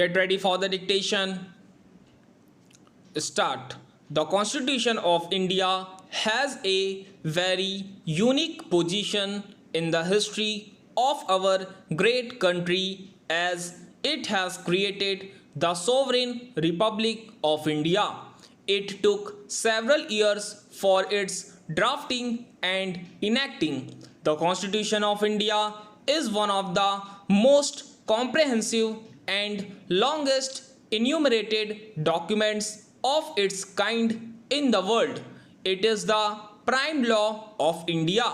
Get ready for the dictation. Start. The Constitution of India has a very unique position in the history of our great country as it has created the sovereign Republic of India. It took several years for its drafting and enacting. The Constitution of India is one of the most comprehensive and longest enumerated documents of its kind in the world. It is the prime law of India.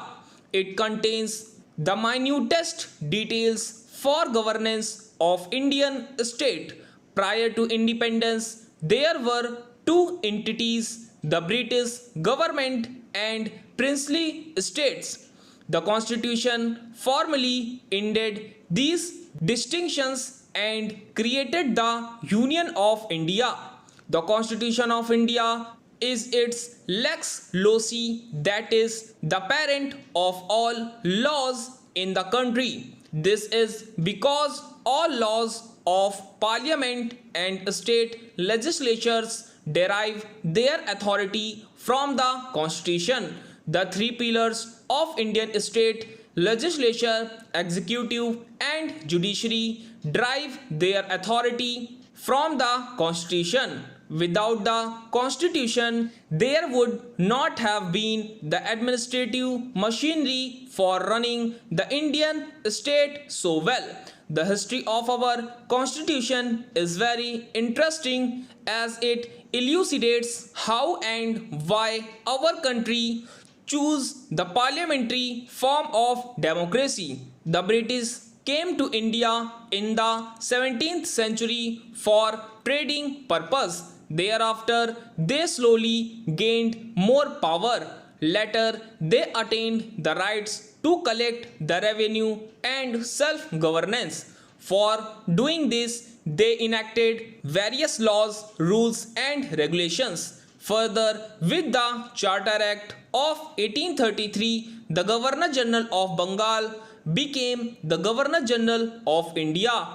It contains the minutest details for governance of Indian state. Prior to independence, there were two entities, the British government and princely states. The constitution formally ended these distinctions and created the Union of India. The Constitution of India is its lex loci, that is the parent of all laws in the country. This is because all laws of parliament and state legislatures derive their authority from the constitution. The three pillars of Indian state legislature, executive and judiciary derive their authority from the constitution. Without the constitution, there would not have been the administrative machinery for running the Indian state so well. The history of our constitution is very interesting as it elucidates how and why our country choose the parliamentary form of democracy. The British came to India in the 17th century for trading purpose. Thereafter, they slowly gained more power. Later, they attained the rights to collect the revenue and self-governance. For doing this, they enacted various laws, rules and regulations. Further, with the Charter Act of 1833, the Governor General of Bengal became the Governor General of India.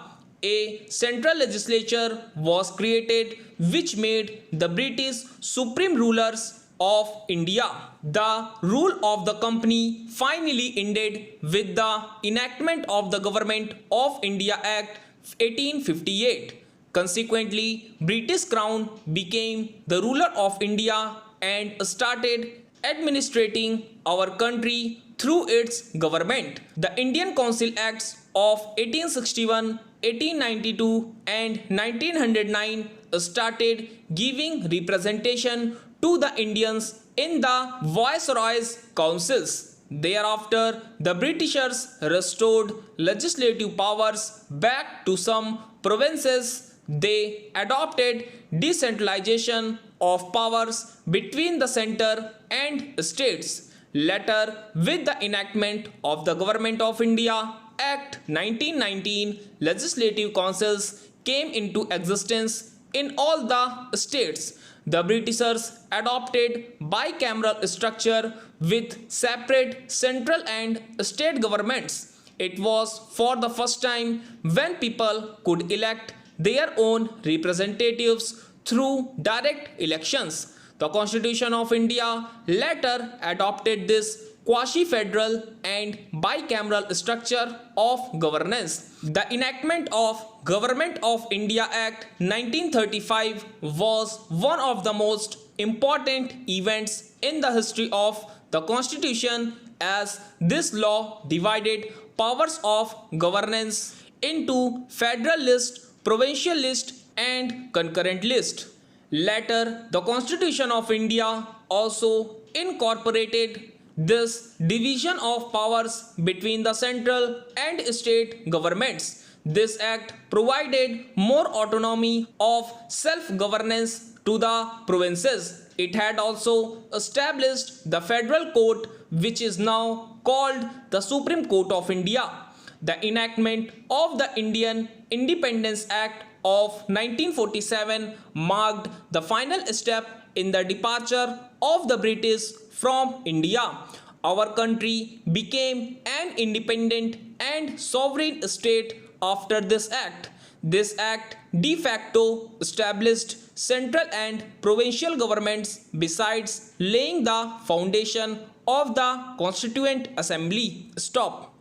A central legislature was created which made the British supreme rulers of India. The rule of the company finally ended with the enactment of the Government of India Act 1858. Consequently, British Crown became the ruler of India and started administrating our country through its government. The Indian Council Acts of 1861, 1892 and 1909 started giving representation to the Indians in the Viceroy's councils. Thereafter, the Britishers restored legislative powers back to some provinces. They adopted decentralization of powers between the center and states. Later, with the enactment of the Government of India Act 1919, legislative councils came into existence in all the states. The Britishers adopted bicameral structure with separate central and state governments. It was for the first time when people could elect their own representatives through direct elections. The Constitution of India later adopted this quasi-federal and bicameral structure of governance. The enactment of Government of India Act 1935 was one of the most important events in the history of the Constitution as this law divided powers of governance into federal list, provincial list and concurrent list. Later, the Constitution of India also incorporated this division of powers between the central and state governments. This act provided more autonomy of self-governance to the provinces. It had also established the federal court, which is now called the Supreme Court of India. The enactment of the Indian Independence Act of 1947 marked the final step in the departure of the British from India. Our country became an independent and sovereign state after this act. This act de facto established central and provincial governments besides laying the foundation of the Constituent Assembly. Stop.